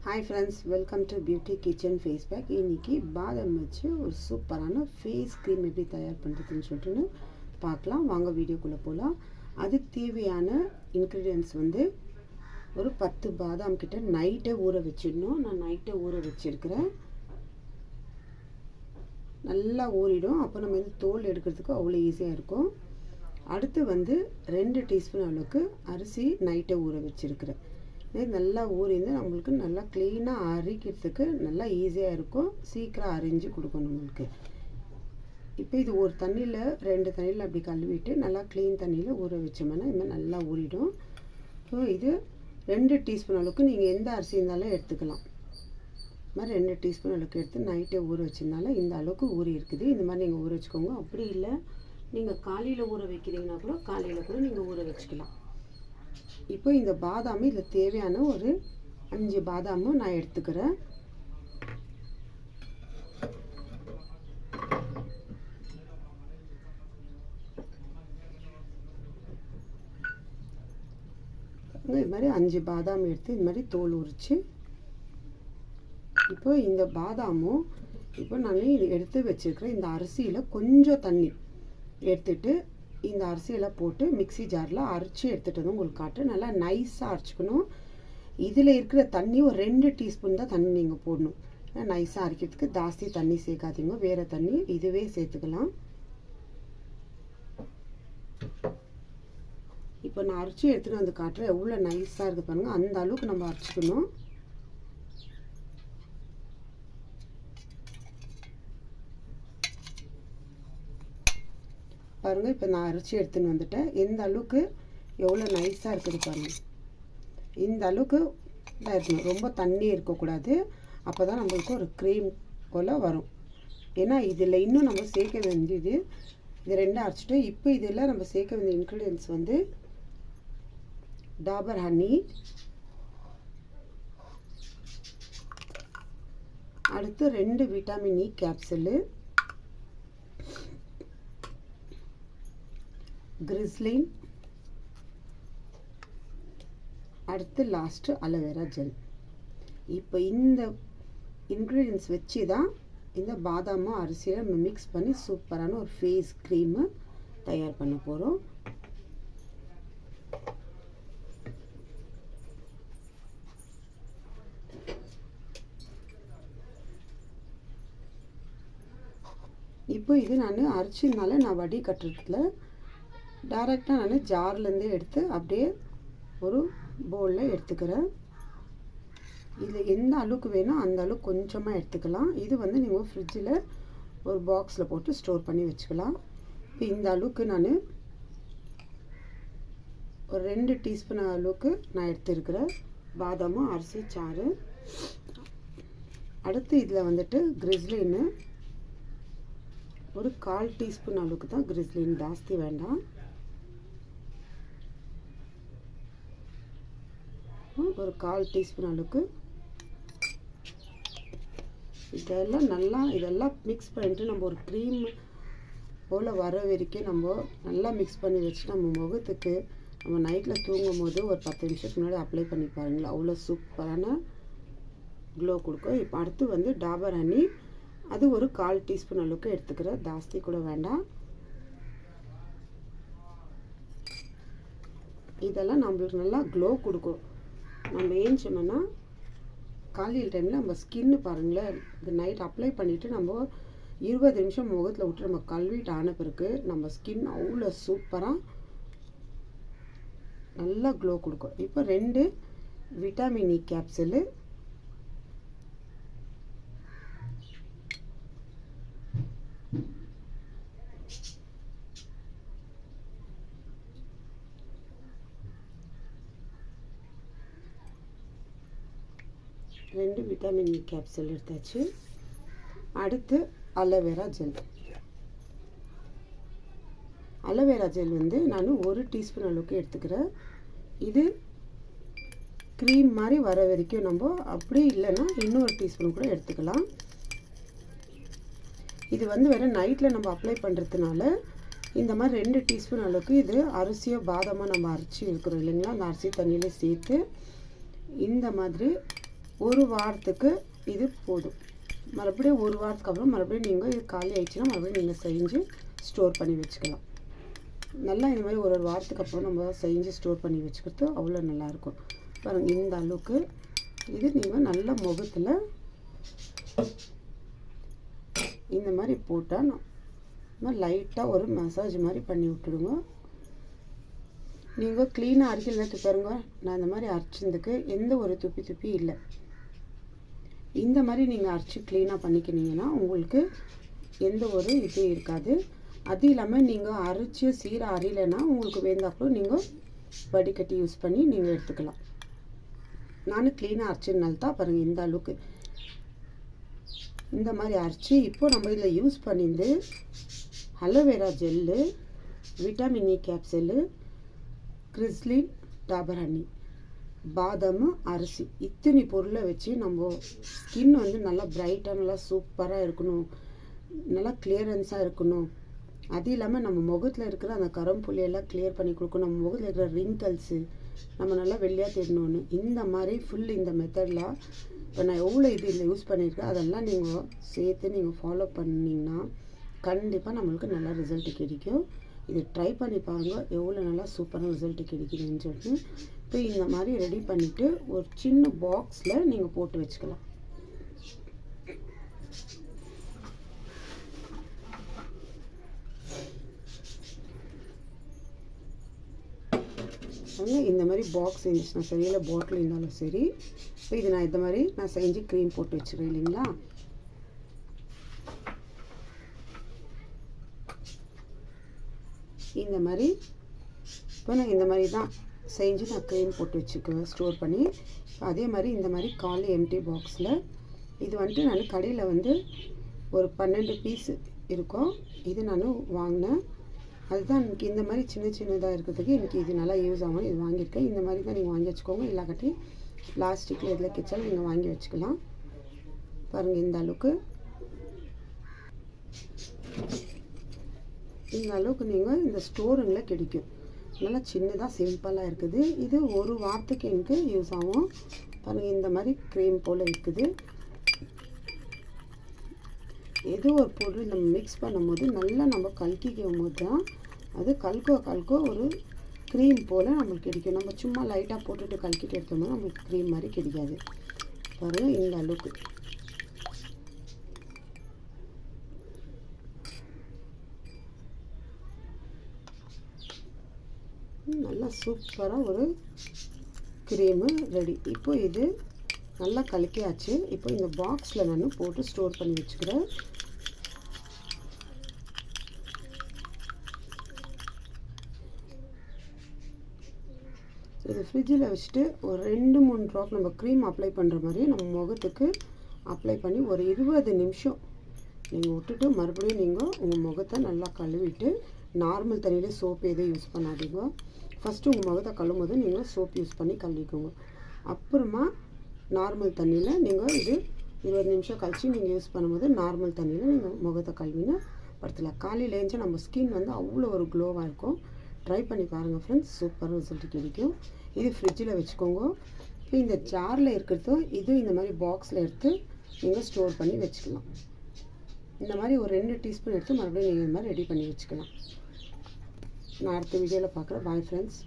Hi friends, welcome to beauty kitchen face pack. இன்றைக்கி பாதாம் வச்சு ஒரு சூப்பரான ஃபேஸ் க்ரீம் எப்படி தயார் பண்ணுறதுன்னு சொல்லிட்டுன்னு பார்க்கலாம். வாங்க வீடியோக்குள்ளே போகலாம். அதுக்கு தேவையான இன்க்ரீடியன்ட்ஸ் வந்து ஒரு 10 பாதாம் கிட்ட நைட்டே ஊற வச்சிடணும். நான் நைட்டே ஊற வச்சுருக்கிறேன். நல்லா ஊறிடும். அப்போ நம்ம வந்து தோல் எடுக்கிறதுக்கு அவ்வளோ ஈஸியாக இருக்கும். அடுத்து வந்து 2 டீஸ்பூன் அளவுக்கு அரிசி நைட்டே ஊற வச்சுருக்கிறேன். இது நல்லா ஊறிந்து நம்மளுக்கு நல்லா க்ளீனாக அரிக்கிறதுக்கு நல்லா ஈஸியாக இருக்கும். சீக்கிரம் அரிஞ்சு கொடுக்கும் நம்மளுக்கு. இப்போ இது ஒரு தண்ணியில் 2 தண்ணியில் அப்படி கழுவிட்டு நல்லா க்ளீன் தண்ணியில் ஊற வச்சோம்னா இது மாதிரி நல்லா ஊறிடும். ஸோ இது 2 டீஸ்பூன் அளவுக்கு நீங்கள் எந்த அரிசி இருந்தாலும் எடுத்துக்கலாம். இது மாதிரி 2 டீஸ்பூன் அளவுக்கு எடுத்து நைட்டே ஊற வச்சதுனால இந்த அளவுக்கு ஊறி இருக்குது. இந்த மாதிரி நீங்கள் ஊற வச்சுக்கோங்க. அப்படி இல்லை நீங்கள் காலையில் ஊற வைக்கிறீங்கன்னா கூட காலையில் கூட நீங்கள் ஊற வச்சுக்கலாம். இப்போ இந்த பாதாம் இதில் தேவையான ஒரு 5 பாதாமும் நான் எடுத்துக்கிறேன். இது மாதிரி 5 பாதாம் எடுத்து இது மாதிரி தோல் உரித்து இப்போ இந்த பாதாமும் இப்போ நான் இது எடுத்து வச்சுருக்கிறேன். இந்த அரிசியில் கொஞ்சம் தண்ணி எடுத்துட்டு இந்த அரிசியெல்லாம் போட்டு மிக்ஸி ஜாரில் அரைச்சி எடுத்துகிட்டு வந்து உங்களுக்கு காட்டு. நல்லா நைஸாக அரைச்சிக்கணும். இதில் இருக்கிற தண்ணி ஒரு 2 டீஸ்பூன் தான் தண்ணி நீங்கள் போடணும். நைஸாக அரைக்கிறதுக்கு ஜாஸ்தி தண்ணி சேர்க்காதீங்க. வேறு தண்ணி இதுவே சேர்த்துக்கலாம். இப்போ நான் அரைச்சி எடுத்துகிட்டு வந்து காட்டுறேன். எவ்வளோ நைஸாக இருக்குது பாருங்கள். அந்த அளவுக்கு நம்ம அரைச்சிக்கணும். பாருங்கள், இப்போ நான் அரைச்சி எடுத்துன்னு வந்துட்டேன். எந்த அளவுக்கு எவ்வளோ நைஸாக இருக்குது பாருங்கள். இந்த அளவுக்கு தான் இருக்கணும். ரொம்ப தண்ணி இருக்கக்கூடாது. அப்போ தான் நம்மளுக்கு ஒரு க்ரீம் போல் வரும். ஏன்னா இதில் இன்னும் நம்ம சேர்க்க வேண்டியது இது 2 அரைச்சிட்டு இப்போ இதில் நம்ம சேர்க்க வேண்டிய இன்க்ரீடியன்ட்ஸ் வந்து டாபர் ஹனி, அடுத்து 2 விட்டமின் இ கேப்சூலு, கிரிஸ்லின், அடுத்து லாஸ்ட்டு அலோவேரா ஜெல். இப்போ இந்த இன்க்ரீடியன்ஸ் வச்சு தான் இந்த பாதாமும் அரிசியை நம்ம மிக்ஸ் பண்ணி சூப்பரான ஒரு ஃபேஸ் க்ரீமை தயார் பண்ண போகிறோம். இப்போ இது நான் அரைச்சதுனால நான் வடி கட்டுறதுல டைரெக்டாக நான் ஜார்லேருந்தே எடுத்து அப்படியே ஒரு பவுலில் எடுத்துக்கிறேன். இதில் எந்த அளவுக்கு வேணும் அந்த அளவுக்கு கொஞ்சமாக எடுத்துக்கலாம். இது வந்து நீங்கள் ஃப்ரிட்ஜில் ஒரு பாக்ஸில் போட்டு ஸ்டோர் பண்ணி வச்சுக்கலாம். இப்போ இந்த அளவுக்கு நான் ஒரு 2 டீஸ்பூன் அளவுக்கு நான் எடுத்துருக்கிறேன் பாதாமும் அரிசி சாறு. அடுத்து இதில் வந்துட்டு கிரிஸ்லின்னு ஒரு 1/4 டீஸ்பூன் அளவுக்கு தான் கிரிஸ்லின், ஜாஸ்தி வேண்டாம். ஒரு 1/4 டீஸ்பூன் அளவுக்கு இதெல்லாம் மிக்ஸ் பண்ணிட்டு நம்ம ஒரு க்ரீம் போல் வர வரைக்கும் நம்ம நல்லா மிக்ஸ் பண்ணி வச்சு நம்ம முகத்துக்கு நம்ம நைட்டில் தூங்கும் போது ஒரு 10 நிமிஷத்துக்கு முன்னாடி அப்ளை பண்ணி பாருங்களேன். அவ்வளோ சூப்பரான க்ளோ கொடுக்கும். இப்போ அடுத்து வந்து டாபர் ஹனி, அது ஒரு 1/4 டீஸ்பூன் அளவுக்கு எடுத்துக்கிறேன். ஜாஸ்தி கூட வேண்டாம். இதெல்லாம் நம்மளுக்கு நல்லா க்ளோ கொடுக்கும். நம்ம ஏஞ்சோம்னா காலையில் டைமில் நம்ம ஸ்கின்னு பாருங்களேன், இந்த நைட் அப்ளை பண்ணிவிட்டு நம்ம 20 நிமிஷம் முகத்தில் விட்டு நம்ம கழுவிட்டு ஆன பிறகு நம்ம ஸ்கின் அவ்வளோ சூப்பராக நல்லா க்ளோ கொடுக்கும். இப்போ 2 vitamin E capsule, vitamin E capsule எடுத்தாச்சு. அடுத்து அலோவேரா ஜெல். அலோவேரா ஜெல் வந்து நான் 1 டீஸ்பூன் அளவுக்கு எடுத்துக்கிறேன். இது க்ரீம் மாதிரி வர வரைக்கும் நம்ம, அப்படி இல்லைன்னா இன்னொரு டீஸ்பூன் கூட எடுத்துக்கலாம். இது வந்து வேறு நைட்டில் நம்ம அப்ளை பண்ணுறதுனால இந்த மாதிரி 2 டீஸ்பூன் அளவுக்கு இது அரிசியோ பாதாமாக நம்ம அரைச்சி இருக்கிறோம் இல்லைங்களா, அந்த அரிசி தண்ணியில் சேர்த்து இந்த மாதிரி ஒரு வாரத்துக்கு இது போதும். மறுபடியும் ஒரு வாரத்துக்கு அப்புறம் மறுபடியும் நீங்கள் இது காலி ஆயிடுச்சுன்னா மறுபடியும் நீங்கள் செஞ்சு ஸ்டோர் பண்ணி வச்சுக்கலாம். நல்லா இந்த மாதிரி ஒரு வாரத்துக்கு அப்புறம் நம்ம செஞ்சு ஸ்டோர் பண்ணி வச்சுக்கிறது அவ்வளோ நல்லாயிருக்கும். பாருங்கள், இந்த அளவுக்கு இது நீங்கள் நல்ல முகத்தில் இந்த மாதிரி போட்டால் லைட்டாக ஒரு மசாஜ் மாதிரி பண்ணி விட்டுடுங்க. நீங்கள் க்ளீனாக அரைக்கல பாருங்க, நான் இந்த மாதிரி அரைச்சதுக்கு எந்த ஒரு துப்பி இல்லை. இந்த மாதிரி நீங்கள் அரைச்சி க்ளீனாக பண்ணிக்கினீங்கன்னா உங்களுக்கு எந்த ஒரு இது இருக்காது. அது இல்லாமல் நீங்கள் அரைச்சி சீராக அரையிலைன்னா உங்களுக்கு வேந்தாப்புறம் நீங்கள் வடிகட்டி யூஸ் பண்ணி நீங்கள் எடுத்துக்கலாம். நான் க்ளீனாக அரைச்சதுனால தான் பாருங்கள் இந்த அளவுக்கு இந்த மாதிரி அரைச்சி. இப்போ நம்ம இதில் யூஸ் பண்ணிட்டு aloe vera gel, vitamin E capsule, Chris Lynn, Dabur honey, பாதாம், அரிசி இத்தனை பொருளை வச்சு நம்ம ஸ்கின் வந்து நல்லா பிரைட்டாக நல்லா சூப்பராக இருக்கணும், நல்லா கிளியரன்ஸாக இருக்கணும். அது இல்லாமல் நம்ம முகத்தில் இருக்கிற அந்த கரும்புள்ளியெல்லாம் கிளியர் பண்ணி கொடுக்கணும். நம்ம முகத்தில் இருக்கிற ரிங்கிள்ஸு நம்ம நல்லா வெள்ளையாக தேடணும்னு இந்த மாதிரி ஃபுல் இந்த மெத்தட்லாம் இப்போ நான் எவ்வளோ இது இல்லை யூஸ் பண்ணியிருக்கேன் அதெல்லாம் நீங்கள் சேர்த்து நீங்கள் ஃபாலோ பண்ணிங்கன்னா கண்டிப்பாக நம்மளுக்கு நல்லா ரிசல்ட் கிடைக்கும். இது ட்ரை பண்ணி பாருங்கள் எவ்வளோ நல்லா சூப்பராக ரிசல்ட் கிடைக்குதுன்னு சொல்லிட்டு. இப்போ இந்த மாதிரி ரெடி பண்ணிவிட்டு ஒரு சின்ன பாக்ஸில் நீங்கள் போட்டு வச்சுக்கலாம். இந்த மாதிரி பாக்ஸ் இருந்துச்சுன்னா சரி, இல்லை பாட்டில் இருந்தாலும் சரி. இப்போ இது நான் இந்த மாதிரி நான் செஞ்சு க்ரீம் போட்டு வச்சுருக்கேன் இல்லைங்களா. இந்த மாதிரி இப்போ நான் இந்த மாதிரி தான் செஞ்சு நான் க்ரீம் போட்டு வச்சுக்குவேன் ஸ்டோர் பண்ணி. அதே மாதிரி இந்த மாதிரி காலி எம்டி பாக்ஸில் இது வந்துட்டு நான் கடையில் வந்து ஒரு 12 பீஸ் இருக்கும். இது நான் வாங்கினேன். அதுதான் எனக்கு இந்த மாதிரி சின்னதாக இருக்கிறதுக்கு எனக்கு இது நல்லா யூஸ் ஆகும். இது வாங்கியிருக்கேன். இந்த மாதிரி தான் நீங்கள் வாங்கி வச்சுக்கோங்க. இல்லாட்டி பிளாஸ்டிக்கில் இதில் கிச்சாலும் நீங்கள் வாங்கி வச்சுக்கலாம். பாருங்கள் இந்த அளவுக்கு நீங்கள் இந்த ஸ்டோருங்களில் கிடைக்கும். நல்லா சின்னதாக சிம்பிளாக இருக்குது. இது ஒரு வாரத்துக்கு எனக்கு யூஸ் ஆகும். பாருங்கள் இந்த மாதிரி க்ரீம் போல் இருக்குது. ஏதோ ஒரு பொருள் நம்ம மிக்ஸ் பண்ணும்போது நல்லா நம்ம கலக்கிக்கும் போது தான் அது கலக்கோ ஒரு க்ரீம் போல் நம்மளுக்கு கிடைக்கும். நம்ம சும்மா லைட்டாக போட்டுட்டு கலக்கிட்டு எடுத்தோம்னா நம்மளுக்கு க்ரீம் மாதிரி கிடைக்காது. பாருங்கள் இந்த அளவுக்கு நல்லா சூப்பராக ஒரு க்ரீமு ரெடி. இப்போ இது நல்லா கலக்கியாச்சு. இப்போ இந்த பாக்ஸில் நான் போட்டு ஸ்டோர் பண்ணி வச்சுக்கிறேன். இது ஃப்ரிட்ஜில் வச்சுட்டு ஒரு 2-3 ட்ராப் நம்ம க்ரீம் அப்ளை பண்ணுற மாதிரி நம்ம முகத்துக்கு அப்ளை பண்ணி ஒரு 20 நிமிஷம் நீங்கள் விட்டுட்டு மறுபடியும் நீங்கள் உங்கள் முகத்தை நல்லா கழுவிட்டு நார்மல் தண்ணியில் சோப்பு எதுவும் யூஸ் பண்ணாதீங்க. ஃபஸ்ட்டு உங்கள் முகத்தை கழுவும் போது நீங்கள் சோப் யூஸ் பண்ணி கழுவிக்கோங்க. அப்புறமா நார்மல் தண்ணியில் நீங்கள் இது 20 நிமிஷம் கழித்து நீங்கள் யூஸ் பண்ணும்போது நார்மல் தண்ணியில் நீங்கள் முகத்தை கழுவினா படுத்தலாம். காலையில் எழுந்துச்சா நம்ம ஸ்கின் வந்து அவ்வளோ ஒரு க்ளோவாக இருக்கும். ட்ரை பண்ணி பாருங்கள் ஃப்ரெண்ட்ஸ், சூப்பர் ரிசல்ட் கிடைக்கும். இது ஃப்ரிட்ஜில் வச்சுக்கோங்க. இப்போ இந்த ஜாரில் இருக்கிறதோ இது இந்த மாதிரி பாக்ஸில் எடுத்து நீங்கள் ஸ்டோர் பண்ணி வச்சுக்கலாம். இந்த மாதிரி ஒரு 2 டீஸ்பூன் எடுத்து மறுபடியும் நீங்கள் இந்த மாதிரி ரெடி பண்ணி வச்சுக்கலாம். நான் அடுத்த வீடியோவில் பார்க்குறேன். Bye friends.